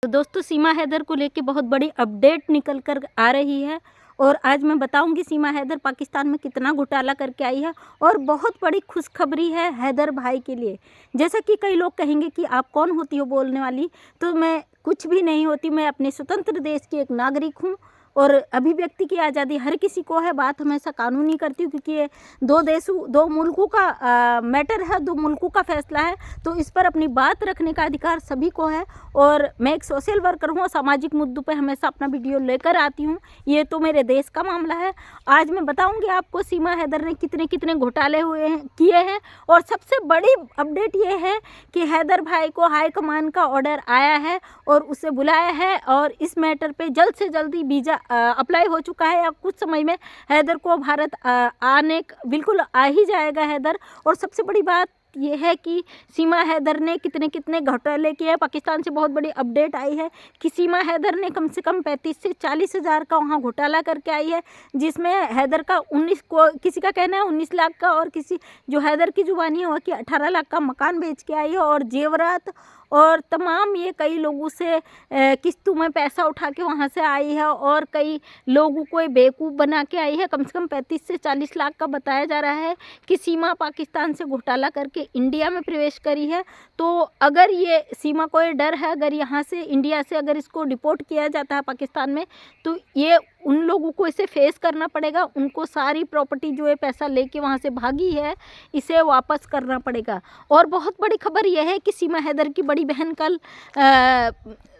तो दोस्तों सीमा हैदर को लेके बहुत बड़ी अपडेट निकल कर आ रही है और आज मैं बताऊंगी सीमा हैदर पाकिस्तान में कितना घोटाला करके आई है और बहुत बड़ी खुशखबरी है हैदर भाई के लिए। जैसा कि कई लोग कहेंगे कि आप कौन होती हो बोलने वाली, तो मैं कुछ भी नहीं होती। मैं अपने स्वतंत्र देश की एक नागरिक हूँ और अभिव्यक्ति की आज़ादी हर किसी को है। बात हमेशा कानूनी करती हूँ क्योंकि ये दो मुल्कों का मैटर है, दो मुल्कों का फैसला है, तो इस पर अपनी बात रखने का अधिकार सभी को है। और मैं एक सोशल वर्कर हूँ, सामाजिक मुद्दों पे हमेशा अपना वीडियो लेकर आती हूँ। ये तो मेरे देश का मामला है। आज मैं बताऊँगी आपको सीमा हैदर ने कितने कितने घोटाले किए हैं। और सबसे बड़ी अपडेट ये है कि हैदर भाई को हाई कमान का ऑर्डर आया है और उसे बुलाया है और इस मैटर पे जल्द से जल्द ही वीज़ा अप्लाई हो चुका है। या कुछ समय में हैदर को भारत आने बिल्कुल आ ही जाएगा हैदर। और सबसे बड़ी बात ये है कि सीमा हैदर ने कितने कितने घोटाले किए हैं। पाकिस्तान से बहुत बड़ी अपडेट आई है कि सीमा हैदर ने कम से कम 35 से 40 हज़ार का वहाँ घोटाला करके आई है, जिसमें हैदर का 19 को किसी का कहना है 19 लाख का और किसी जो हैदर की जुबानी है वह कि 18 लाख का मकान बेच के आई है। और जेवरात और तमाम ये कई लोगों से किस्तों में पैसा उठा के वहाँ से आई है और कई लोगों को बेवकूफ़ बना के आई है। कम से कम 35 से 40 लाख का बताया जा रहा है कि सीमा पाकिस्तान से घोटाला करके इंडिया में प्रवेश करी है। तो अगर ये सीमा को ये डर है, अगर यहाँ से इंडिया से अगर इसको डिपोर्ट किया जाता है पाकिस्तान में, तो ये उन लोगों को इसे फेस करना पड़ेगा। उनको सारी प्रॉपर्टी जो है पैसा लेके वहाँ से भागी है, इसे वापस करना पड़ेगा। और बहुत बड़ी खबर यह है कि सीमा हैदर की बड़ी बहन कल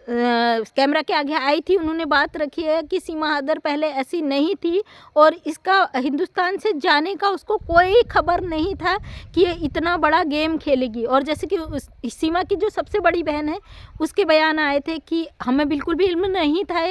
कैमरा के आगे आई थी। उन्होंने बात रखी है कि सीमा हैदर पहले ऐसी नहीं थी और इसका हिंदुस्तान से जाने का उसको कोई खबर नहीं था कि ये इतना बड़ा गेम खेलेगी। और जैसे कि सीमा की जो सबसे बड़ी बहन है उसके बयान आए थे कि हमें बिल्कुल भी इल्म नहीं था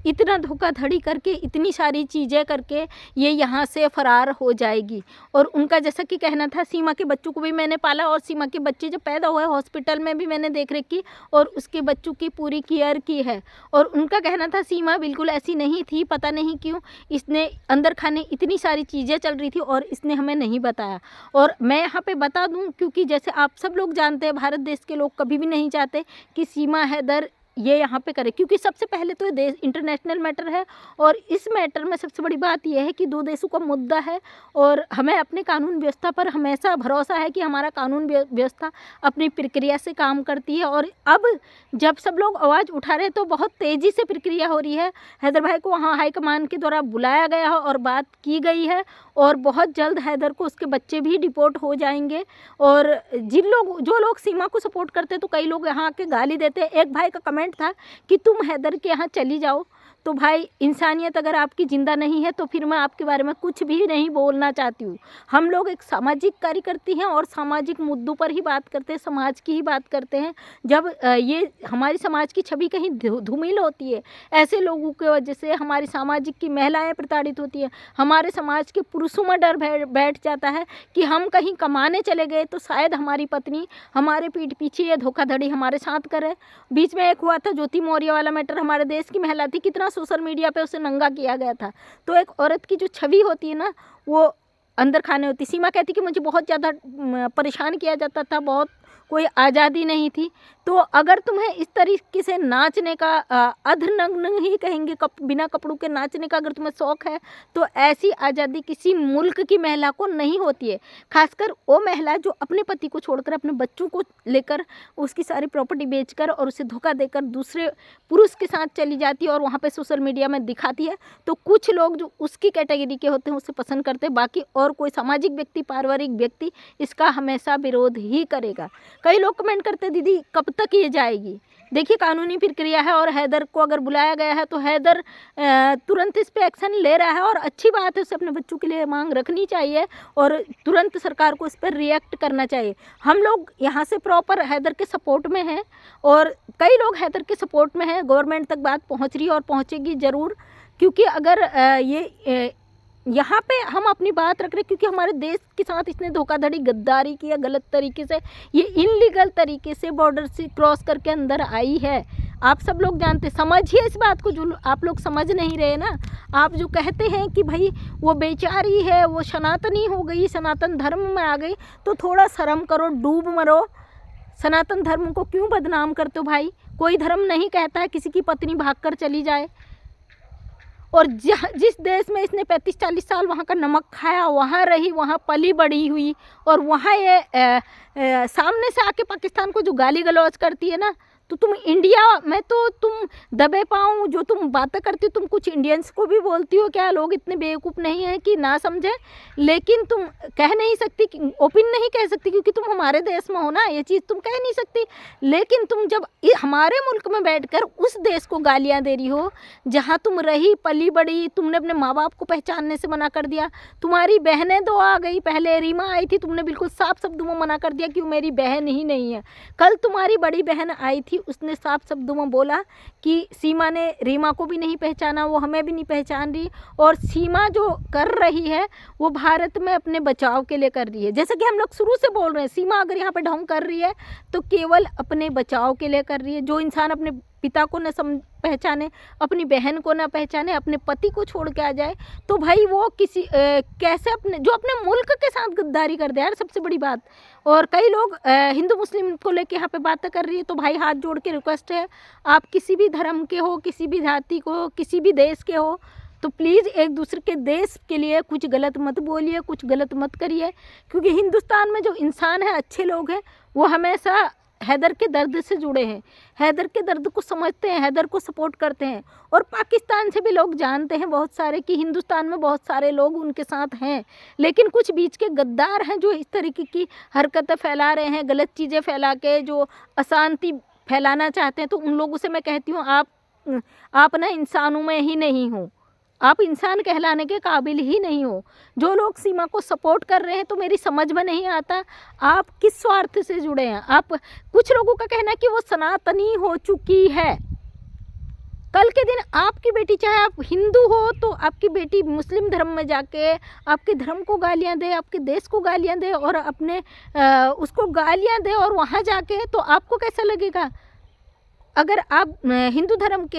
इतना धोखाधड़ी करके, इतनी सारी चीज़ें करके ये यहाँ से फ़रार हो जाएगी। और उनका जैसा कि कहना था, सीमा के बच्चों को भी मैंने पाला और सीमा के बच्चे जब पैदा हुए हॉस्पिटल में भी मैंने देख रेख की और उसके बच्चों की पूरी केयर की है। और उनका कहना था सीमा बिल्कुल ऐसी नहीं थी, पता नहीं क्यों इसने अंदर खाने इतनी सारी चीज़ें चल रही थी और इसने हमें नहीं बताया। और मैं यहाँ पे बता दूँ क्योंकि जैसे आप सब लोग जानते हैं, भारत देश के लोग कभी भी नहीं चाहते कि सीमा हैदर ये यहाँ पे करे, क्योंकि सबसे पहले तो ये देश इंटरनेशनल मैटर है। और इस मैटर में सबसे बड़ी बात यह है कि दो देशों का मुद्दा है और हमें अपने कानून व्यवस्था पर हमेशा भरोसा है कि हमारा कानून व्यवस्था अपनी प्रक्रिया से काम करती है। और अब जब सब लोग आवाज़ उठा रहे हैं तो बहुत तेज़ी से प्रक्रिया हो रही है। हैदर भाई को वहाँ हाईकमान के द्वारा बुलाया गया है और बात की गई है और बहुत जल्द हैदर को उसके बच्चे भी डिपोर्ट हो जाएंगे। और जो लोग सीमा को सपोर्ट करते हैं तो कई लोग यहाँ के गाली देते हैं। एक भाई का कमेंट था कि तुम हैदर के यहाँ चली जाओ। तो भाई, इंसानियत अगर आपकी ज़िंदा नहीं है तो फिर मैं आपके बारे में कुछ भी नहीं बोलना चाहती हूँ। हम लोग एक सामाजिक कार्यकर्ती हैं और सामाजिक मुद्दों पर ही बात करते हैं, समाज की ही बात करते हैं। जब ये हमारी समाज की छवि कहीं धूमिल होती है, ऐसे लोगों की वजह से हमारी सामाजिक की महिलाएं प्रताड़ित होती हैं, हमारे समाज के पुरुषों में डर बैठ जाता है कि हम कहीं कमाने चले गए तो शायद हमारी पत्नी हमारे पीठ पीछे ये धोखाधड़ी हमारे साथ करे। बीच में एक हुआ था ज्योति मौर्य वाला मैटर, हमारे देश की महिला थी, कितना सोशल मीडिया पे उसे नंगा किया गया था। तो एक औरत की जो छवि होती है ना, वो अंदर खाने होती। सीमा कहती कि मुझे बहुत ज़्यादा परेशान किया जाता था, बहुत कोई आज़ादी नहीं थी। तो अगर तुम्हें इस तरीके से नाचने का अधनग्न ही कहेंगे, बिना कपड़ों के नाचने का अगर तुम्हें शौक़ है, तो ऐसी आज़ादी किसी मुल्क की महिला को नहीं होती है। खासकर वो महिला जो अपने पति को छोड़कर अपने बच्चों को लेकर उसकी सारी प्रॉपर्टी बेचकर और उसे धोखा देकर दूसरे पुरुष के साथ चली जाती है और वहाँ पे सोशल मीडिया में दिखाती है। तो कुछ लोग जो उसकी कैटेगरी के होते हैं उसे पसंद करते हैं, बाकी और कोई सामाजिक व्यक्ति, पारिवारिक व्यक्ति इसका हमेशा विरोध ही करेगा। कई लोग कमेंट करते दीदी कब तक ये जाएगी। देखिए, कानूनी प्रक्रिया है और हैदर को अगर बुलाया गया है तो हैदर तुरंत इस पे एक्शन ले रहा है और अच्छी बात है। उसे अपने बच्चों के लिए मांग रखनी चाहिए और तुरंत सरकार को इस पर रिएक्ट करना चाहिए। हम लोग यहाँ से प्रॉपर हैदर के सपोर्ट में हैं और कई लोग हैदर के सपोर्ट में हैं। गवर्नमेंट तक बात पहुँच रही है और पहुँचेगी ज़रूर, क्योंकि अगर यहाँ पे हम अपनी बात रख रहे हैं क्योंकि हमारे देश के साथ इसने धोखाधड़ी, गद्दारी किया, गलत तरीके से, ये इनलीगल तरीके से बॉर्डर से क्रॉस करके अंदर आई है। आप सब लोग जानते, समझिए इस बात को, जो आप लोग समझ नहीं रहे ना। आप जो कहते हैं कि भाई वो बेचारी है, वो सनातनी हो गई, सनातन धर्म में आ गई, तो थोड़ा शर्म करो, डूब मरो। सनातन धर्म को क्यों बदनाम करते हो भाई? कोई धर्म नहीं कहता है किसी की पत्नी भागकर चली जाए। और जिस देश में इसने 35-40 साल वहाँ का नमक खाया, वहाँ रही, वहाँ पली बड़ी हुई, और वहाँ ये सामने से आके पाकिस्तान को जो गाली गलौज करती है ना, तो तुम इंडिया में तो तुम दबे पाऊँ जो तुम बातें करती हो, तुम कुछ इंडियंस को भी बोलती हो क्या? लोग इतने बेवकूफ़ नहीं हैं कि ना समझें, लेकिन तुम कह नहीं सकती, ओपिन नहीं कह सकती क्योंकि तुम हमारे देश में हो ना, ये चीज़ तुम कह नहीं सकती। लेकिन तुम जब हमारे मुल्क में बैठकर उस देश को गालियाँ दे रही हो जहाँ तुम रही पली बड़ी, तुमने अपने माँ बाप को पहचानने से मना कर दिया। तुम्हारी बहनें 2 आ गई, पहले रीमा आई थी, तुमने बिल्कुल साफ शब्दों में मना कर दिया कि वो मेरी बहन ही नहीं है। कल तुम्हारी बड़ी बहन आई थी, उसने साफ शब्दों में बोला कि सीमा ने रीमा को भी नहीं पहचाना, वो हमें भी नहीं पहचान रही, और सीमा जो कर रही है वो भारत में अपने बचाव के लिए कर रही है। जैसे कि हम लोग शुरू से बोल रहे हैं, सीमा अगर यहाँ पे ढोंग कर रही है तो केवल अपने बचाव के लिए कर रही है। जो इंसान अपने पिता को न पहचाने, अपनी बहन को न पहचाने, अपने पति को छोड़ के आ जाए, तो भाई वो किसी कैसे अपने जो अपने मुल्क के साथ गद्दारी कर दे यार, सबसे बड़ी बात। और कई लोग हिंदू मुस्लिम को लेके यहाँ पे बातें कर रही है, तो भाई हाथ जोड़ के रिक्वेस्ट है, आप किसी भी धर्म के हो, किसी भी जाति को, किसी भी देश के हो, तो प्लीज़ एक दूसरे के देश के लिए कुछ गलत मत बोलिए, कुछ गलत मत करिए, क्योंकि हिंदुस्तान में जो इंसान है, अच्छे लोग हैं, वो हमेशा हैदर के दर्द से जुड़े हैं, हैदर के दर्द को समझते हैं, हैदर को सपोर्ट करते हैं। और पाकिस्तान से भी लोग जानते हैं बहुत सारे कि हिंदुस्तान में बहुत सारे लोग उनके साथ हैं, लेकिन कुछ बीच के गद्दार हैं जो इस तरीके की हरकतें फैला रहे हैं, गलत चीज़ें फैला के जो अशांति फैलाना चाहते हैं। तो उन लोगों से मैं कहती हूँ, आप ना इंसानों में ही नहीं हो, आप इंसान कहलाने के काबिल ही नहीं हो। जो लोग सीमा को सपोर्ट कर रहे हैं, तो मेरी समझ में नहीं आता आप किस स्वार्थ से जुड़े हैं। आप कुछ लोगों का कहना है कि वो सनातनी हो चुकी है। कल के दिन आपकी बेटी, चाहे आप हिंदू हो, तो आपकी बेटी मुस्लिम धर्म में जाके आपके धर्म को गालियां दे, आपके देश को गालियां दे, और अपने उसको गालियां दे, और वहाँ जाके तो आपको कैसा लगेगा? अगर आप हिंदू धर्म के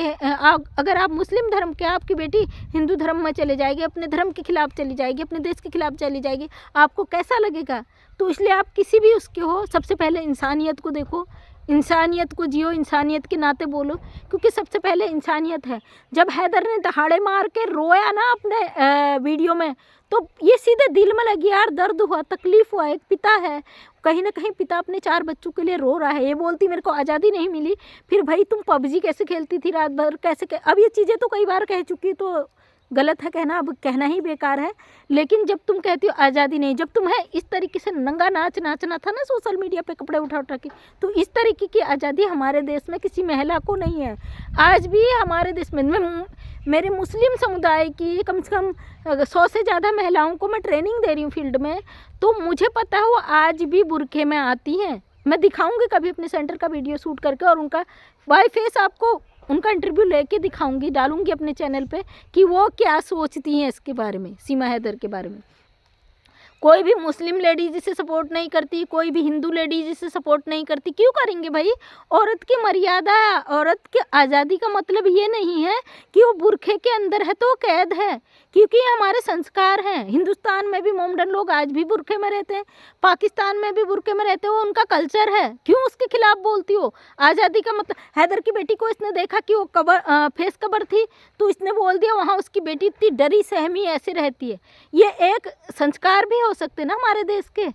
अगर आप मुस्लिम धर्म के, आपकी बेटी हिंदू धर्म में चले जाएगी, अपने धर्म के खिलाफ चली जाएगी, अपने देश के खिलाफ चली जाएगी, आपको कैसा लगेगा? तो इसलिए आप किसी भी उसके हो, सबसे पहले इंसानियत को देखो, इंसानियत को जियो, इंसानियत के नाते बोलो, क्योंकि सबसे पहले इंसानियत है। जब हैदर ने दहाड़े मार के रोया ना अपने वीडियो में, तो ये सीधे दिल में लगी यार, दर्द हुआ, तकलीफ़ हुआ। एक पिता है, कहीं ना कहीं पिता अपने 4 बच्चों के लिए रो रहा है। ये बोलती मेरे को आज़ादी नहीं मिली, फिर भाई तुम पबजी कैसे खेलती थी रात भर, कैसे अब ये चीज़ें तो कई बार कह चुकी, तो गलत है कहना, अब कहना ही बेकार है। लेकिन जब तुम कहती हो आज़ादी नहीं, जब तुम्हें इस तरीके से नंगा नाच नाचना था ना सोशल मीडिया पे कपड़े उठा उठा के, तो इस तरीके की आज़ादी हमारे देश में किसी महिला को नहीं है। आज भी हमारे देश में मेरे मुस्लिम समुदाय की कम से कम 100 से ज़्यादा महिलाओं को मैं ट्रेनिंग दे रही हूँ फील्ड में, तो मुझे पता है वो आज भी बुरखे में आती हैं। मैं दिखाऊंगी कभी अपने सेंटर का वीडियो शूट करके, और उनका बाय फेस आपको उनका इंटरव्यू लेके दिखाऊंगी, डालूंगी अपने चैनल पे कि वो क्या सोचती हैं इसके बारे में, सीमा हैदर के बारे में। कोई भी मुस्लिम लेडीज इसे सपोर्ट नहीं करती, कोई भी हिंदू लेडीज इसे सपोर्ट नहीं करती। क्यों करेंगे भाई? औरत की मर्यादा, औरत की आज़ादी का मतलब ये नहीं है कि वो बुरखे के अंदर है तो कैद है, क्योंकि ये हमारे संस्कार हैं। हिंदुस्तान में भी मोमडन लोग आज भी बुरखे में रहते हैं, पाकिस्तान में भी बुरखे में रहते हैं, वो उनका कल्चर है। क्यों उसके खिलाफ बोलती हो? आज़ादी का मतलब, हैदर की बेटी को इसने देखा कि वो फेस कवर थी, तो इसने बोल दिया वहाँ उसकी बेटी इतनी डरी सहमी ऐसे रहती है। ये एक संस्कार भी हो सकते ना हमारे देश के।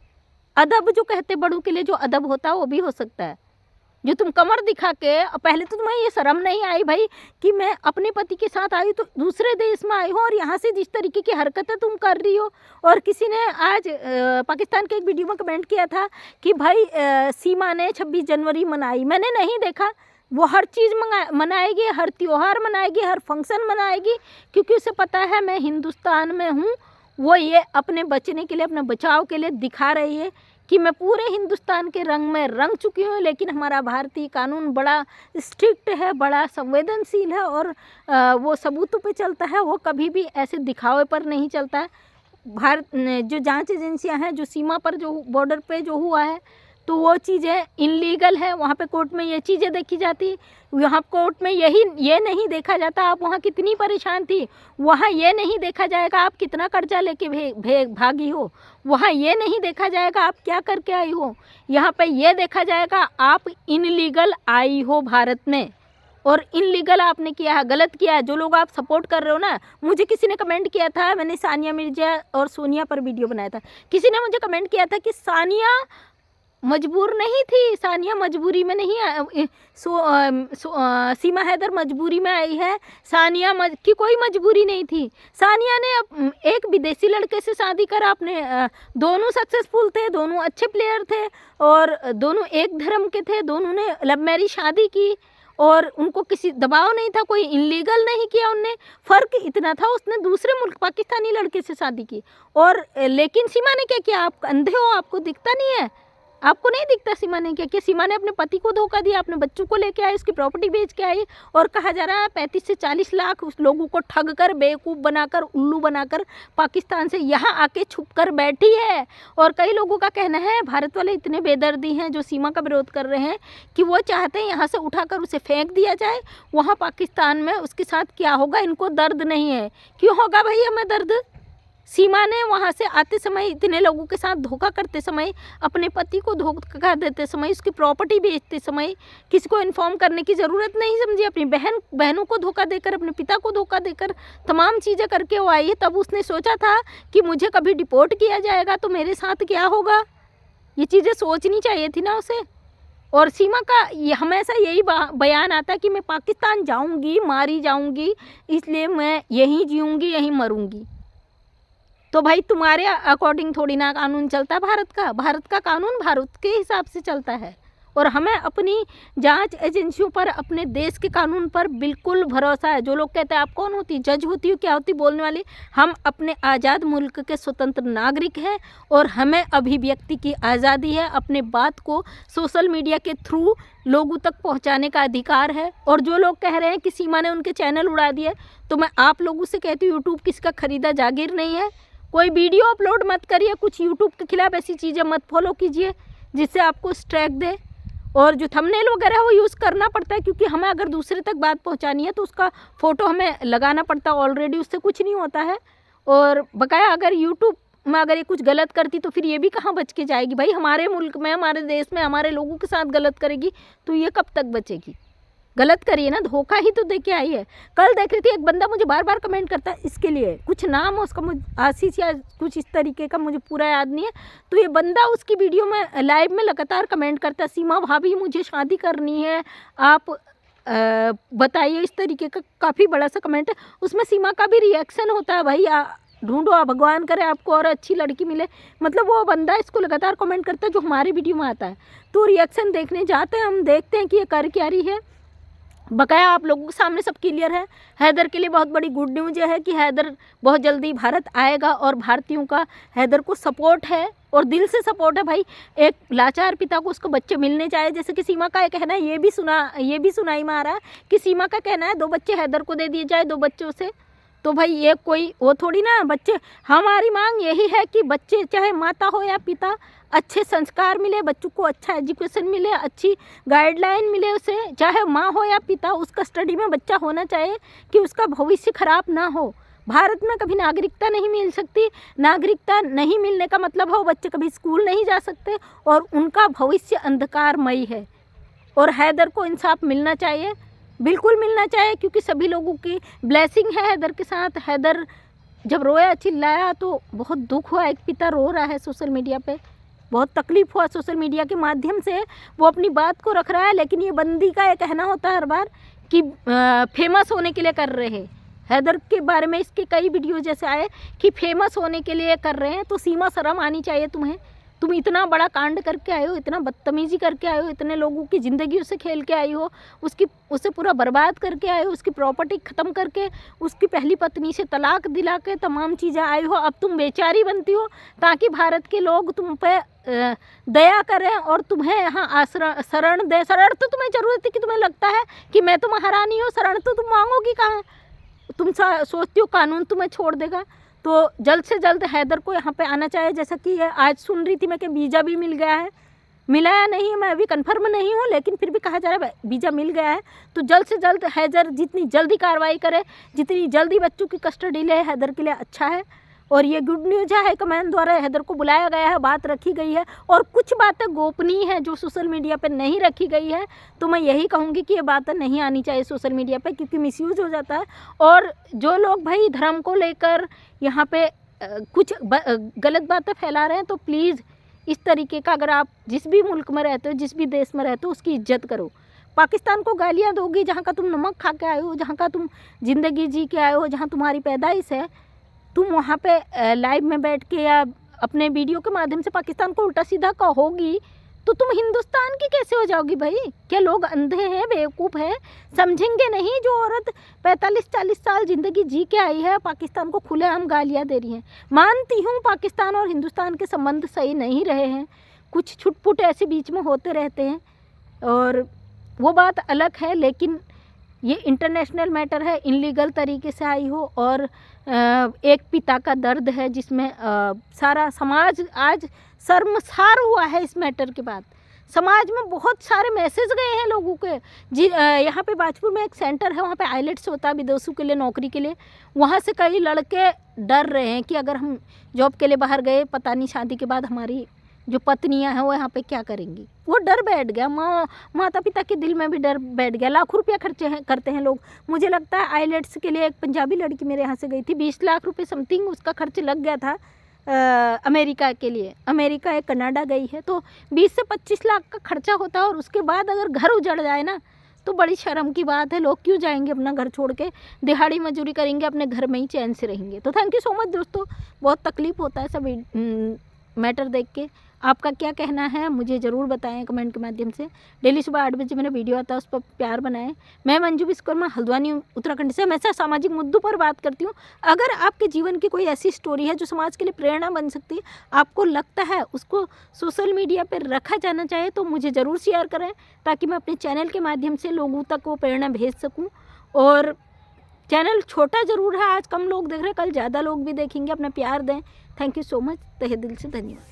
अदब जो कहते बड़ों के लिए जो अदब होता है वो भी हो सकता है। जो तुम कमर दिखा के, पहले तो तुम्हें ये शर्म नहीं आई भाई कि मैं अपने पति के साथ आई तो दूसरे देश में आई हो, और यहाँ से जिस तरीके की हरकतें तुम कर रही हो। और किसी ने आज पाकिस्तान के एक वीडियो में कमेंट किया था कि भाई सीमा ने 26 जनवरी मनाई। मैंने नहीं देखा, वो हर चीज़ मनाएगी, हर त्यौहार मनाएगी, हर फंक्शन मनाएगी, क्योंकि उसे पता है मैं हिंदुस्तान में हूँ। वो ये अपने बचने के लिए, अपने बचाव के लिए दिखा रही है कि मैं पूरे हिंदुस्तान के रंग में रंग चुकी हूँ। लेकिन हमारा भारतीय कानून बड़ा स्ट्रिक्ट है, बड़ा संवेदनशील है, और वो सबूतों पे चलता है, वो कभी भी ऐसे दिखावे पर नहीं चलता है। भारत जो जांच एजेंसियां हैं, जो सीमा पर जो बॉर्डर पे जो हुआ है, तो वो चीज़ें इनलीगल है। वहाँ पे कोर्ट में ये चीज़ें देखी जाती, यहाँ कोर्ट में ये नहीं देखा जाता आप वहाँ कितनी परेशान थी। वहाँ ये नहीं देखा जाएगा आप कितना कर्जा लेके भागी हो। वहाँ ये नहीं देखा जाएगा आप क्या करके आई हो। यहाँ पे ये देखा जाएगा आप इनलीगल आई हो भारत में, और इनलीगल आपने किया है, गलत किया है। जो लोग आप सपोर्ट कर रहे हो ना, मुझे किसी ने कमेंट किया था, मैंने सानिया मिर्जा और सोनिया पर वीडियो बनाया था, किसी ने मुझे कमेंट किया था कि सानिया मजबूर नहीं थी, सानिया मजबूरी में नहीं सीमा हैदर मजबूरी में आई है। सानिया की कोई मजबूरी नहीं थी। सानिया ने एक विदेशी लड़के से शादी करा, अपने दोनों सक्सेसफुल थे, दोनों अच्छे प्लेयर थे और दोनों एक धर्म के थे, दोनों ने लव मैरिज शादी की और उनको किसी दबाव नहीं था, कोई इनलीगल नहीं किया उनने। फ़र्क इतना था उसने दूसरे मुल्क पाकिस्तानी लड़के से शादी की। और लेकिन सीमा ने क्या किया, आप अंधे हो, आपको दिखता नहीं है, आपको नहीं दिखता सीमा ने क्या किया। सीमा ने अपने पति को धोखा दिया, अपने बच्चों को लेके आई, उसकी प्रॉपर्टी बेच के आई और कहा जा रहा है 35 से 40 लाख उस लोगों को ठग कर, बेवकूफ़ बनाकर, उल्लू बनाकर पाकिस्तान से यहाँ आके छुप कर बैठी है। और कई लोगों का कहना है भारत वाले इतने बेदर्दी हैं जो सीमा का विरोध कर रहे हैं कि वो चाहते हैं यहाँ से उठाकर उसे फेंक दिया जाए, वहाँ पाकिस्तान में उसके साथ क्या होगा इनको दर्द नहीं है। क्यों होगा भाई हमें दर्द। सीमा ने वहाँ से आते समय, इतने लोगों के साथ धोखा करते समय, अपने पति को धोखा देते समय, उसकी प्रॉपर्टी बेचते समय किसी को इन्फॉर्म करने की ज़रूरत नहीं समझी। अपनी बहनों को धोखा देकर, अपने पिता को धोखा देकर तमाम चीज़ें करके वो आई है। तब उसने सोचा था कि मुझे कभी डिपोर्ट किया जाएगा तो मेरे साथ क्या होगा, ये चीज़ें सोचनी चाहिए थी ना उसे। और सीमा का ये हमेशा यही बयान आता है कि मैं पाकिस्तान जाऊँगी, मारी जाऊँगी, इसलिए मैं यहीं जीऊँगी, यहीं मरूँगी। तो भाई तुम्हारे अकॉर्डिंग थोड़ी ना कानून चलता है भारत का कानून भारत के हिसाब से चलता है। और हमें अपनी जांच एजेंसियों पर, अपने देश के कानून पर बिल्कुल भरोसा है। जो लोग कहते हैं आप कौन होती, जज होती हो, क्या होती बोलने वाली, हम अपने आज़ाद मुल्क के स्वतंत्र नागरिक हैं और हमें अभिव्यक्ति की आज़ादी है। अपने बात को सोशल मीडिया के थ्रू लोगों तक पहुंचाने का अधिकार है। और जो लोग कह रहे हैं कि सीमा ने उनके चैनल उड़ा दिए, तो मैं आप लोगों से कहती हूँ यूट्यूब किसका खरीदा जागीर नहीं है। कोई वीडियो अपलोड मत करिए, कुछ यूट्यूब के खिलाफ ऐसी चीज़ें मत फॉलो कीजिए जिससे आपको स्ट्राइक दे। और जो थंबनेल वगैरह है वो यूज़ करना पड़ता है, क्योंकि हमें अगर दूसरे तक बात पहुंचानी है तो उसका फ़ोटो हमें लगाना पड़ता है ऑलरेडी, उससे कुछ नहीं होता है। और बकाया अगर यूट्यूब में अगर ये कुछ गलत करती तो फिर ये भी कहाँ बच के जाएगी भाई। हमारे मुल्क में, हमारे देश में, हमारे लोगों के साथ गलत करेगी तो ये कब तक बचेगी। गलत करिए ना, धोखा ही तो दे के आई है। कल देख रही थी एक बंदा मुझे बार बार कमेंट करता है, इसके लिए कुछ नाम है उसका, मुझे आशीष या कुछ इस तरीके का, मुझे पूरा याद नहीं है। तो ये बंदा उसकी वीडियो में लाइव में लगातार कमेंट करता है, सीमा भाभी मुझे शादी करनी है, आप बताइए, इस तरीके का काफ़ी बड़ा सा कमेंट है। उसमें सीमा का भी रिएक्शन होता है, भाई ढूंढो, भगवान करे आपको और अच्छी लड़की मिले। मतलब वो बंदा इसको लगातार कमेंट करता है जो हमारी वीडियो में आता है। तो रिएक्शन देखने जाते हैं, हम देखते हैं कि ये कर क्या रही है। बकाया आप लोगों के सामने सब क्लियर है। हैदर के लिए बहुत बड़ी गुड न्यूज़ है कि हैदर बहुत जल्दी भारत आएगा और भारतीयों का हैदर को सपोर्ट है और दिल से सपोर्ट है। भाई एक लाचार पिता को उसको बच्चे मिलने चाहिए, जैसे कि सीमा का कहना है, ये भी सुनाई में आ रहा है कि सीमा का कहना है 2 बच्चे हैदर को दे दिए जाए, 2 बच्चों से। तो भाई ये कोई वो थोड़ी ना बच्चे, हमारी मांग यही है कि बच्चे चाहे माता हो या पिता, अच्छे संस्कार मिले, बच्चों को अच्छा एजुकेशन मिले, अच्छी गाइडलाइन मिले उसे, चाहे माँ हो या पिता, उसका स्टडी में बच्चा होना चाहिए कि उसका भविष्य खराब ना हो। भारत में कभी नागरिकता नहीं मिल सकती, नागरिकता नहीं मिलने का मतलब हो बच्चे कभी स्कूल नहीं जा सकते और उनका भविष्य अंधकारमयी है। और हैदर को इंसाफ मिलना चाहिए, बिल्कुल मिलना चाहिए, क्योंकि सभी लोगों की ब्लेसिंग है हैदर के साथ। हैदर जब रोया, चिल्लाया तो बहुत दुख हुआ, एक पिता रो रहा है सोशल मीडिया पे, बहुत तकलीफ़ हुआ। सोशल मीडिया के माध्यम से वो अपनी बात को रख रहा है। लेकिन ये बंदी का ये कहना होता है हर बार कि फेमस होने के लिए कर रहे हैं। हैदर के बारे में इसके कई वीडियो जैसे आए कि फेमस होने के लिए कर रहे हैं। तो सीमा शर्म आनी चाहिए तुम्हें, तुम इतना बड़ा कांड करके आए हो, इतना बदतमीजी करके आए हो, इतने लोगों की ज़िंदगी से खेल के आई हो, उसे पूरा बर्बाद करके आए हो, उसकी प्रॉपर्टी ख़त्म करके, उसकी पहली पत्नी से तलाक दिला के तमाम चीज़ें आई हो। अब तुम बेचारी बनती हो ताकि भारत के लोग तुम पे दया करें और तुम्हें यहाँ शरण दे। शरण तो तुम्हें ज़रूरत है कि तुम्हें लगता है कि मैं तो महारानी हूँ, शरण तो तुम मांगोगी कहाँ। तुम सोचती हो कानून तुम्हें छोड़ देगा। तो जल्द से जल्द हैदर को यहाँ पे आना चाहिए। जैसा कि आज सुन रही थी मैं कि वीज़ा भी मिल गया है, मिला या नहीं मैं अभी कंफर्म नहीं हूँ, लेकिन फिर भी कहा जा रहा है वीज़ा मिल गया है। तो जल्द से जल्द हैदर जितनी जल्दी कार्रवाई करे, जितनी जल्दी बच्चों की कस्टडी ले, हैदर के लिए अच्छा है। और ये गुड न्यूज़ है, हाईकमान द्वारा हैदर को बुलाया गया है, बात रखी गई है। और कुछ बातें गोपनीय हैं जो सोशल मीडिया पे नहीं रखी गई है, तो मैं यही कहूँगी कि ये बातें नहीं आनी चाहिए सोशल मीडिया पे, क्योंकि मिसयूज़ हो जाता है। और जो लोग भाई धर्म को लेकर यहाँ पे कुछ गलत बातें फैला रहे हैं, तो प्लीज़ इस तरीके का, अगर आप जिस भी मुल्क में रहते हो, जिस भी देश में रहते हो, उसकी इज्जत करो। पाकिस्तान को गालियाँ दोगी जहाँ का तुम नमक खा के आए हो, जहाँ का तुम ज़िंदगी जी के आए हो, जहाँ तुम्हारी पैदाइश है, तुम वहाँ पे लाइव में बैठ के या अपने वीडियो के माध्यम से पाकिस्तान को उल्टा सीधा कहोगी, तो तुम हिंदुस्तान की कैसे हो जाओगी भाई? क्या लोग अंधे हैं, बेवकूफ़ हैं, समझेंगे नहीं? जो औरत 45-40 साल ज़िंदगी जी के आई है, पाकिस्तान को खुलेआम गालियाँ दे रही हैं। मानती हूँ पाकिस्तान और हिंदुस्तान के संबंध सही नहीं रहे हैं, कुछ छुटपुट ऐसे बीच में होते रहते हैं, और वो बात अलग है, लेकिन ये इंटरनेशनल मैटर है, इनलीगल तरीके से आई हो, और एक पिता का दर्द है जिसमें सारा समाज आज शर्मसार हुआ है इस मैटर के बाद। समाज में बहुत सारे मैसेज गए हैं लोगों के जी। यहाँ पे बाजपुर में एक सेंटर है, वहाँ पे आइलेट्स होता है विदेशों के लिए, नौकरी के लिए। वहाँ से कई लड़के डर रहे हैं कि अगर हम जॉब के लिए बाहर गए, पता नहीं शादी के बाद हमारी जो पत्नियां हैं वो यहाँ पे क्या करेंगी। वो डर बैठ गया, माता पिता के दिल में भी डर बैठ गया। लाख रुपया करते हैं लोग। मुझे लगता है आइलेट्स के लिए एक पंजाबी लड़की मेरे यहाँ से गई थी, 20 लाख रुपए समथिंग उसका खर्च लग गया था अमेरिका के लिए। अमेरिका या कनाडा गई है, तो 20 से 25 लाख का खर्चा होता है, और उसके बाद अगर घर उजड़ जाए ना, तो बड़ी शर्म की बात है। लोग क्यों जाएंगे अपना घर छोड़ के, दिहाड़ी मजदूरी करेंगे, अपने घर में ही चैन से रहेंगे। तो थैंक यू सो मच दोस्तों, बहुत तकलीफ़ होता है सब मैटर देख के। आपका क्या कहना है मुझे ज़रूर बताएं कमेंट के माध्यम से। डेली सुबह 8 बजे मेरा वीडियो आता है, उस पर प्यार बनाएं। मैं मंजू विश्वकर्मा, हल्द्वानी उत्तराखंड से हमेशा सामाजिक मुद्दों पर बात करती हूँ। अगर आपके जीवन की कोई ऐसी स्टोरी है जो समाज के लिए प्रेरणा बन सकती है, आपको लगता है उसको सोशल मीडिया पर रखा जाना चाहिए, तो मुझे ज़रूर शेयर करें, ताकि मैं अपने चैनल के माध्यम से लोगों तक वो प्रेरणा भेज सकूँ। और चैनल छोटा ज़रूर है, आज कम लोग देख रहे हैं, कल ज़्यादा लोग भी देखेंगे। अपना प्यार दें। थैंक यू सो मच, तहे दिल से धन्यवाद।